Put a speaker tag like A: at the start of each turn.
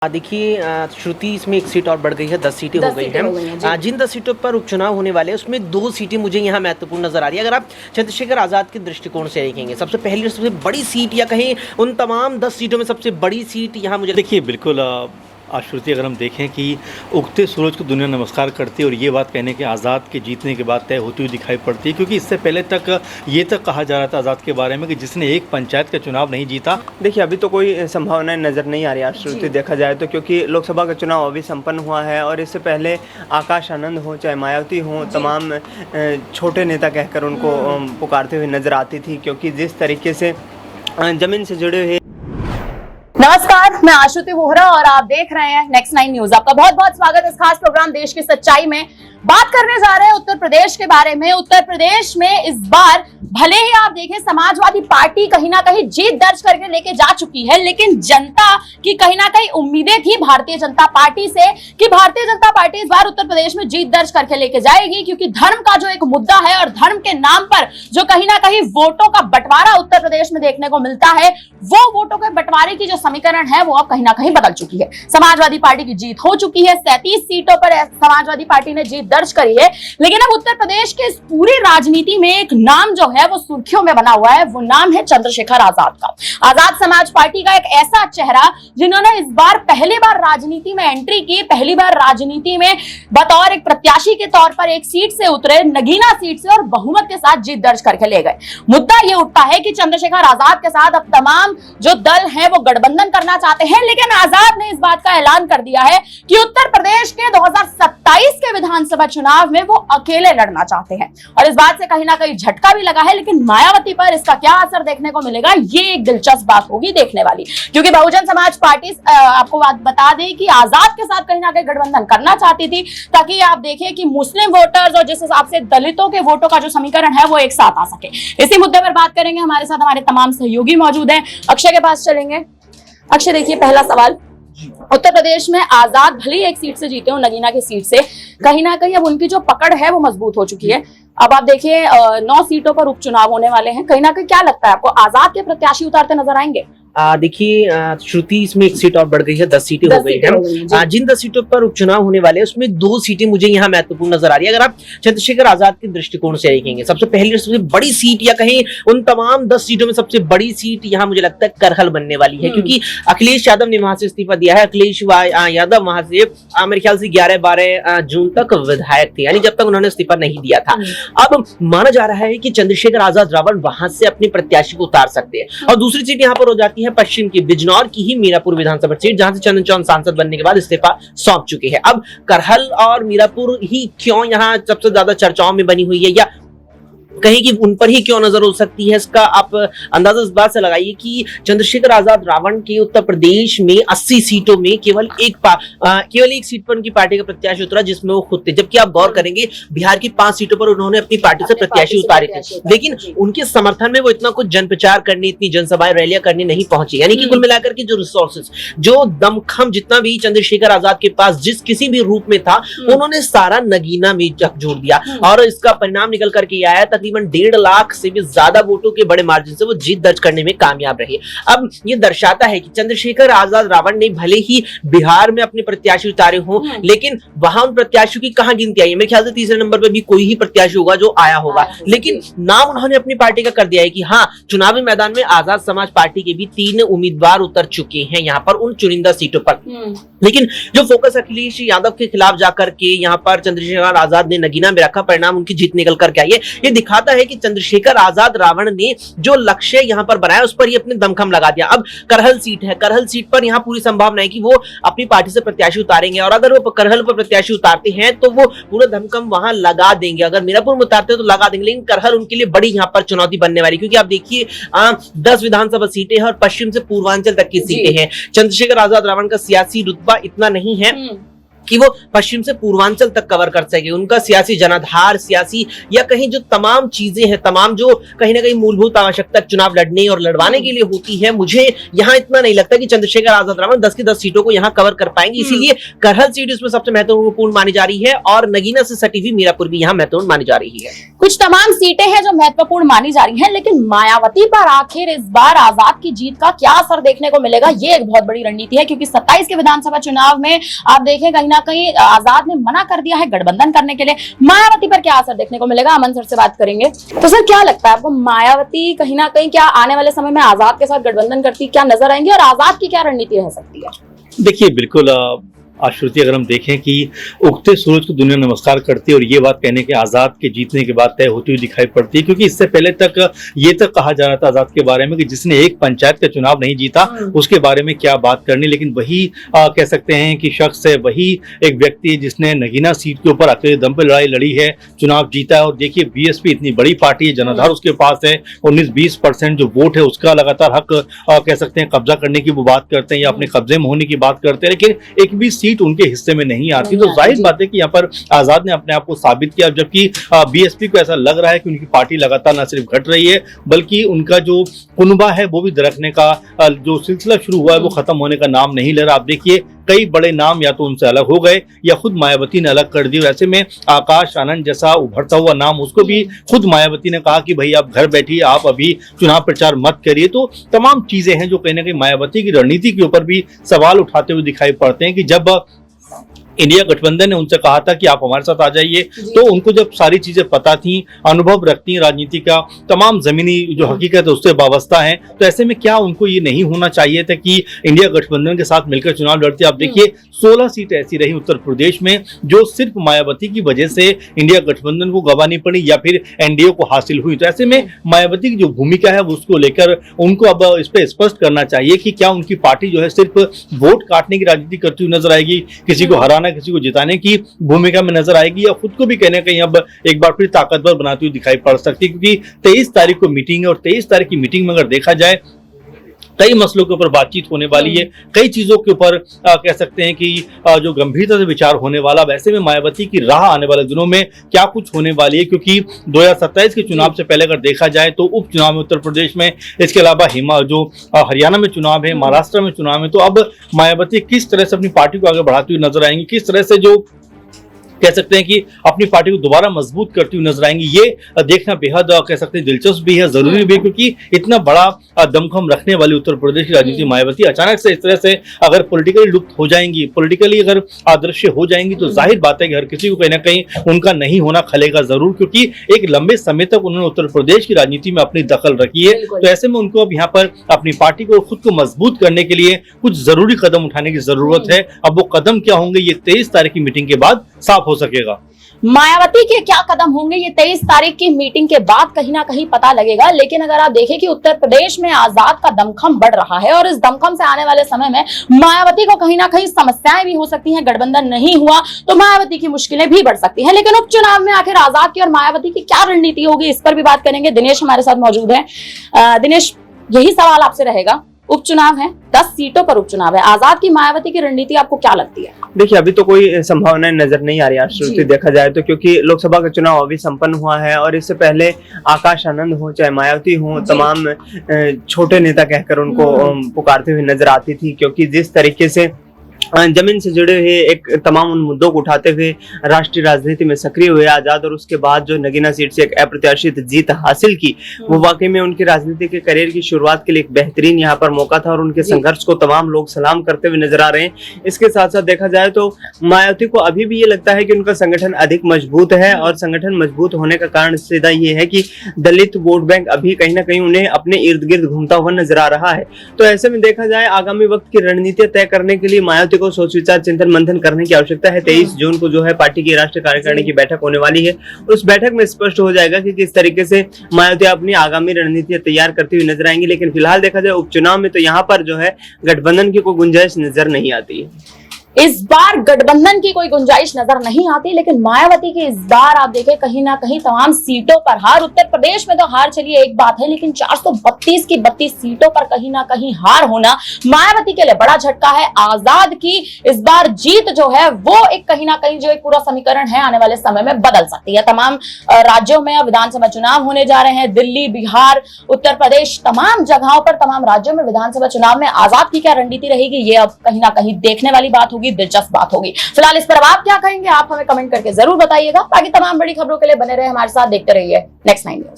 A: देखिए श्रुति इसमें एक सीट और बढ़ गई है, 10 सीटें हो गई हैं। जिन 10 सीटों पर उपचुनाव होने वाले हैं उसमें 2 सीटें मुझे यहाँ महत्वपूर्ण नजर आ रही है। अगर आप चंद्रशेखर आज़ाद के दृष्टिकोण से देखेंगे, सबसे पहली और सबसे बड़ी सीट या कहीं उन तमाम 10 सीटों में सबसे बड़ी सीट यहाँ मुझे
B: देखिए बिल्कुल श्रुति, अगर हम देखें कि उगते सूरज को दुनिया नमस्कार करती है और ये बात कहने के आज़ाद के जीतने के बाद तय होती हुई दिखाई पड़ती है, क्योंकि इससे पहले तक ये तक कहा जा रहा था आज़ाद के बारे में कि जिसने एक पंचायत का चुनाव नहीं जीता।
C: देखिए अभी तो कोई संभावनाएं नज़र नहीं आ रही श्रुति, देखा जाए तो, क्योंकि लोकसभा का चुनाव अभी संपन्न हुआ है और इससे पहले आकाश आनंद हो चाहे मायावती हो, तमाम छोटे नेता कहकर उनको पुकारते हुए नजर आती थी, क्योंकि जिस तरीके से ज़मीन से जुड़े हुए।
D: नमस्कार, मैं आशुति वोहरा और आप देख रहे हैं नेक्स्ट 9 न्यूज। आपका बहुत बहुत स्वागत है इस खास प्रोग्राम देश की सच्चाई में। बात करने जा रहे हैं उत्तर प्रदेश के बारे में। उत्तर प्रदेश में इस बार भले ही आप देखें समाजवादी पार्टी कहीं ना कहीं जीत दर्ज करके लेके जा चुकी है, लेकिन जनता की कहीं ना कहीं उम्मीदें थी भारतीय जनता पार्टी से कि भारतीय जनता पार्टी इस बार उत्तर प्रदेश में जीत दर्ज करके लेके जाएगी, क्योंकि धर्म का जो एक मुद्दा है और धर्म के नाम पर जो कहीं ना कहीं वोटों का बंटवारा उत्तर प्रदेश में देखने को मिलता है, वो वोटों के बंटवारे की जो समीकरण है वो अब कहीं ना कहीं बदल चुकी है। समाजवादी पार्टी की जीत हो चुकी है, 37 सीटों पर समाजवादी पार्टी ने जीत दर्ज करी है। लेकिन अब उत्तर प्रदेश के इस पूरी राजनीति में एक नाम जो है वो सुर्खियों में बना हुआ है, वो नाम है चंद्रशेखर आजाद का। आजाद समाज पार्टी का एक ऐसा चेहरा जिन्होंने इस बार पहली बार राजनीति में एंट्री की, पहली बार राजनीति में बतौर एक प्रत्याशी के तौर पर एक सीट से उतरे, नगीना सीट से, और बहुमत के साथ जीत दर्ज करके ले गए। मुद्दा ये उठता है कि चंद्रशेखर आजाद के साथ अब तमाम जो दल हैं वो गठबंधन करना चाहते हैं, लेकिन आजाद ने इस बात का ऐलान कर दिया है कि उत्तर प्रदेश के 2027 के विधानसभा चुनाव में वो अकेले लड़ना चाहते हैं। और इस बात से कहीं ना कहीं झटका भी लगा है, लेकिन मायावती पर इसका क्या असर देखने को मिलेगा, ये एक दिलचस्प बात होगी देखने वाली, क्योंकि बहुजन समाज पार्टी आपको बात बता दें कि आजाद के साथ कहीं ना कहीं गठबंधन करना चाहती थी, ताकि आप देखें कि मुस्लिम वोटर्स और जिस हिसाब से दलितों के वोटों का जो समीकरण है वो एक साथ आ सके। इसी मुद्दे पर बात करेंगे, हमारे साथ हमारे तमाम सहयोगी मौजूद हैं। अक्षय के पास चलेंगे। अक्षय, देखिए पहला सवाल, उत्तर प्रदेश में आजाद भले ही एक सीट से जीते हो, नगीना की सीट से, कहीं ना कहीं अब उनकी जो पकड़ है वो मजबूत हो चुकी है। अब आप देखिए 9 सीटों पर उपचुनाव होने वाले हैं, कहीं ना कहीं क्या लगता है आपको, आजाद के प्रत्याशी उतारते नजर आएंगे?
A: देखिए श्रुति इसमें एक सीट और बढ़ गई है, 10 सीटें हो गई हैं। जिन 10 सीटों पर उपचुनाव होने वाले हैं उसमें 2 सीटें मुझे यहाँ महत्वपूर्ण नजर आ रही है। अगर आप चंद्रशेखर आजाद के दृष्टिकोण से देखेंगे, सबसे पहली और सबसे बड़ी सीट या कहीं उन तमाम 10 सीटों में सबसे बड़ी सीट यहाँ मुझे लगता है करहल बनने वाली है, क्योंकि अखिलेश यादव ने वहां से इस्तीफा दिया है। अखिलेश यादव वहां से मेरे ख्याल से 11-12 जून तक विधायक थे, यानी जब तक उन्होंने इस्तीफा नहीं दिया था। अब माना जा रहा है कि चंद्रशेखर आजाद रावण वहां से अपने प्रत्याशी को उतार सकते हैं। और दूसरी सीट यहाँ पर हो जाती है पश्चिम की बिजनौर की ही मीरापुर विधानसभा सीट, जहां से चंदन चौहान सांसद बनने के बाद इस्तीफा सौंप चुके हैं। अब करहल और मीरापुर ही क्यों यहां सबसे ज्यादा चर्चाओं में बनी हुई है, या कहीं कि उन पर ही क्यों नजर हो सकती है, इसका आप अंदाजा इस बात से लगाइए कि चंद्रशेखर आजाद रावण के उत्तर प्रदेश में 80 सीटों में केवल एक सीट पर उनकी पार्टी का प्रत्याशी उतरा, जिसमें वो खुद थे। जबकि आप गौर करेंगे बिहार की 5 सीटों पर उन्होंने अपनी पार्टी से प्रत्याशी उतारे थे, लेकिन उनके समर्थन में वो इतना कुछ जन प्रचार करने, इतनी जनसभाएं रैलियां करने नहीं पहुंचे। यानी कि कुल मिलाकर के जो रिसोर्सेज, जो दमखम जितना भी चंद्रशेखर आजाद के पास जिस किसी भी रूप में था, उन्होंने सारा नगीना में जोड़ दिया, और इसका परिणाम निकल करके आया तकरीबन 1.5 लाख से भी ज्यादा वोटों के बड़े मार्जिन से वो जीत दर्ज करने में कामयाब रहे। अब ये दर्शाता है कि चंद्रशेखर आजाद रावण ने भले ही बिहार में अपने प्रत्याशी उतारे हों, लेकिन वहां उन प्रत्याशियों की कहां गिनती आई है। मेरे ख्याल से तीसरे नंबर पर भी कोई ही प्रत्याशी होगा जो आया होगा, लेकिन नाम उन्होंने अपनी पार्टी का कर दिया है कि हाँ, चुनावी मैदान में आजाद समाज पार्टी के भी 3 उम्मीदवार उतर चुके हैं यहाँ पर उन चुनिंदा सीटों पर। लेकिन जो फोकस अखिलेश यादव के खिलाफ जाकर के यहाँ पर चंद्रशेखर आजाद ने नगीना में रखा, परिणाम उनकी जीत निकल करके आई है। ये दिखाता है कि चंद्रशेखर आजाद रावण ने जो लक्ष्य यहाँ पर बनाया उस पर ही अपने दमखम लगा दिया। अब करहल सीट है, करहल सीट पर यहाँ पूरी संभावना है कि वो अपनी पार्टी से प्रत्याशी उतारेंगे, और अगर वो करहल पर प्रत्याशी उतारते हैं तो वो पूरा दमखम वहां लगा देंगे। अगर मीरापुर में उतारते तो लगा देंगे, लेकिन करहल उनके लिए बड़ी यहाँ पर चुनौती बनने वाली, क्योंकि आप देखिए 10 विधानसभा सीटें हैं और पश्चिम से पूर्वांचल तक की सीटें हैं। चंद्रशेखर आजाद रावण का सियासी रुतबा इतना नहीं है, कि वो पश्चिम से पूर्वांचल तक कवर कर सके, उनका सियासी जनाधार, सियासी या कहीं जो तमाम चीजें हैं, तमाम जो कहीं ना कहीं मूलभूत आवश्यकता चुनाव लड़ने और लड़वाने के लिए होती है, मुझे यहाँ इतना नहीं लगता कि चंद्रशेखर आजाद रावण 10 की 10 सीटों को यहाँ कवर कर पाएंगे। इसीलिए करहल सीट इसमें सबसे महत्वपूर्ण मानी जा रही है और नगीना से सटी हुई मीरापुर भी यहाँ महत्वपूर्ण मानी जा रही है।
D: कुछ तमाम सीटें हैं जो महत्वपूर्ण मानी जा रही हैं, लेकिन मायावती पर आखिर इस बार आजाद की जीत का क्या असर देखने को मिलेगा, ये एक बहुत बड़ी रणनीति है। क्योंकि 27 के विधानसभा चुनाव में आप देखें कहीं ना कहीं आजाद ने मना कर दिया है गठबंधन करने के लिए। मायावती पर क्या असर देखने को मिलेगा, अमन सर से बात करेंगे। तो सर क्या लगता है आपको, मायावती कहीं ना कहीं क्या आने वाले समय में आजाद के साथ गठबंधन करती क्या नजर आएंगी और आजाद की क्या रणनीति रह सकती है?
B: देखिए बिल्कुल आश्रुति, अगर हम देखें कि उगते सूरज को दुनिया नमस्कार करती है और ये बात कहने के आज़ाद के जीतने के बाद तय होती हुई दिखाई पड़ती है, क्योंकि इससे पहले तक ये तक कहा जा रहा था आज़ाद के बारे में कि जिसने एक पंचायत का चुनाव नहीं जीता उसके बारे में क्या बात करनी, लेकिन वही कह सकते हैं कि शख्स है, वही एक व्यक्ति है जिसने नगीना सीट के ऊपर अकेले दम पर लड़ाई लड़ी है, चुनाव जीता है। और देखिए बीएसपी इतनी बड़ी पार्टी है, जनाधार उसके पास है, 19-20% जो वोट है उसका लगातार हक कह सकते हैं कब्जा करने की वो बात करते हैं या अपने कब्जे में होने की बात करते हैं, लेकिन एक भी सीट उनके हिस्से में नहीं आती। तो जाहिर बात है कि यहाँ पर आजाद ने अपने आप को साबित किया, जबकि बीएसपी को ऐसा लग रहा है कि उनकी पार्टी लगातार न सिर्फ घट रही है बल्कि उनका जो कुनबा है वो भी दरकने का जो सिलसिला शुरू हुआ है वो खत्म होने का नाम नहीं ले रहा। आप देखिए कई बड़े नाम या तो उनसे अलग हो गए या खुद मायावती ने अलग कर दिया। ऐसे में आकाश आनंद जैसा उभरता हुआ नाम, उसको भी खुद मायावती ने कहा कि भाई आप घर बैठिए, आप अभी चुनाव प्रचार मत करिए। तो तमाम चीजें हैं जो कहीं ना कहीं मायावती की रणनीति के ऊपर भी सवाल उठाते हुए दिखाई पड़ते हैं कि जब इंडिया गठबंधन ने उनसे कहा था कि आप हमारे साथ आ जाइए, तो उनको जब सारी चीजें पता थी, अनुभव रखती हैं राजनीति का, तमाम जमीनी जो हकीकत है उससे वाबस्ता है, तो ऐसे में क्या उनको ये नहीं होना चाहिए था कि इंडिया गठबंधन के साथ मिलकर चुनाव लड़ते? आप देखिए 16 सीट ऐसी रही उत्तर प्रदेश में जो सिर्फ मायावती की वजह से इंडिया गठबंधन को गंवानी पड़ी या फिर एनडीए को हासिल हुई। तो ऐसे में मायावती की जो भूमिका है उसको लेकर उनको अब इस पर स्पष्ट करना चाहिए कि क्या उनकी पार्टी जो है सिर्फ वोट काटने की राजनीति करती हुई नजर आएगी, किसी को हराना किसी को जिताने की भूमिका में नजर आएगी, या खुद को भी कहने कहीं अब एक बार फिर ताकतवर बनाती हुई दिखाई पड़ सकती है। क्योंकि 23 तारीख को मीटिंग है और 23 तारीख की मीटिंग में अगर देखा जाए कई मसलों के ऊपर बातचीत होने वाली है, कई चीजों के ऊपर कह सकते हैं कि जो गंभीरता से विचार होने वाला। वैसे में मायावती की राह आने वाले दिनों में क्या कुछ होने वाली है, क्योंकि 2027 के चुनाव से पहले अगर देखा जाए तो उपचुनाव में उत्तर प्रदेश में, इसके अलावा हरियाणा में चुनाव है, महाराष्ट्र में चुनाव है, तो अब मायावती किस तरह से अपनी पार्टी को आगे बढ़ाती हुई नजर आएंगी, किस तरह से जो कह सकते हैं कि अपनी पार्टी को दोबारा मजबूत करती हुई नजर आएंगी, ये देखना बेहद कह सकते हैं दिलचस्प भी है, जरूरी भी है। क्योंकि इतना बड़ा दमखम रखने वाली उत्तर प्रदेश की राजनीति मायावती अचानक से इस तरह से अगर पॉलिटिकली लुप्त हो जाएंगी, पॉलिटिकली अगर आदर्श हो जाएंगी, तो जाहिर बात है कि हर किसी को कहीं ना कहीं उनका नहीं होना खलेगा जरूर, क्योंकि एक लंबे समय तक उन्होंने उत्तर प्रदेश की राजनीति में अपनी दखल रखी है। तो ऐसे में उनको अब यहाँ पर अपनी पार्टी को खुद को मजबूत करने के लिए कुछ जरूरी कदम उठाने की जरूरत है। अब वो कदम क्या होंगे ये 23 तारीख की मीटिंग के बाद साफ हो सकेगा।
D: मायावती के क्या कदम होंगे ये 23 तारीख की मीटिंग के बाद कहीं ना कहीं पता लगेगा। लेकिन अगर आप देखें कि उत्तर प्रदेश में आजाद का दमखम बढ़ रहा है और इस दमखम से आने वाले समय में मायावती को कहीं ना कहीं समस्याएं भी हो सकती हैं। गठबंधन नहीं हुआ तो मायावती की मुश्किलें भी बढ़ सकती हैं। लेकिन उपचुनाव में आखिर आजाद की और मायावती की क्या रणनीति होगी, इस पर भी बात करेंगे। दिनेश हमारे साथ मौजूद है। दिनेश, यही सवाल आपसे रहेगा, उपचुनाव है, 10 सीटों पर उपचुनाव है, आजाद की मायावती की रणनीति आपको क्या लगती है?
C: देखिए अभी तो कोई संभावनाएं नजर नहीं आ रही आश्रुति, देखा जाए तो, क्योंकि लोकसभा का चुनाव अभी संपन्न हुआ है और इससे पहले आकाश आनंद हो चाहे मायावती हो, तमाम छोटे नेता कहकर उनको पुकारते हुए नजर आती थी। क्योंकि जिस तरीके से जमीन से जुड़े हुए एक तमाम उन मुद्दों को उठाते हुए राष्ट्रीय राजनीति में सक्रिय हुए आजाद, और उसके बाद जो नगीना सीट से एक अप्रत्याशित जीत हासिल की, वो वाकई में उनके राजनीति के करियर की शुरुआत के लिए एक बेहतरीन यहाँ पर मौका था और उनके संघर्ष को तमाम लोग सलाम करते हुए नजर आ रहे हैं। इसके साथ साथ देखा जाए तो मायावती को अभी भी ये लगता है कि उनका संगठन अधिक मजबूत है, और संगठन मजबूत होने का कारण सीधा ये है कि दलित वोट बैंक अभी कहीं ना कहीं उन्हें अपने इर्द गिर्द घूमता हुआ नजर आ रहा है। तो ऐसे में देखा जाए आगामी वक्त की रणनीतियां तय करने के लिए मायावती को सोच विचार चिंतन मंथन करने की आवश्यकता है। 23 जून को जो है पार्टी की राष्ट्रीय कार्यकारिणी की बैठक होने वाली है। उस बैठक में स्पष्ट हो जाएगा कि किस तरीके से मायावती अपनी आगामी रणनीतियां तैयार करती हुई नजर आएंगी। लेकिन फिलहाल देखा जाए उपचुनाव में तो यहाँ पर जो है गठबंधन की कोई गुंजाइश नजर नहीं आती है।
D: इस बार गठबंधन की कोई गुंजाइश नजर नहीं आती, लेकिन मायावती की इस बार आप देखें कहीं ना कहीं तमाम सीटों पर हार। उत्तर प्रदेश में तो हार चलिए एक बात है, लेकिन 432 की 32 सीटों पर कहीं ना कहीं हार होना मायावती के लिए बड़ा झटका है। आजाद की इस बार जीत जो है वो एक कहीं ना कहीं जो एक पूरा समीकरण है आने वाले समय में बदल सकती है। तमाम राज्यों में विधानसभा चुनाव होने जा रहे हैं, दिल्ली, बिहार, उत्तर प्रदेश, तमाम जगहों पर, तमाम राज्यों में विधानसभा चुनाव में आजाद की क्या रणनीति रहेगी, ये अब कहीं ना कहीं देखने वाली बात होगी, दिलचस्प बात होगी। फिलहाल इस पर अब आप क्या कहेंगे, आप हमें कमेंट करके जरूर बताइएगा। बाकी तमाम बड़ी खबरों के लिए बने रहे हमारे साथ, देखते रहिए नेक्स्ट 9 न्यूज।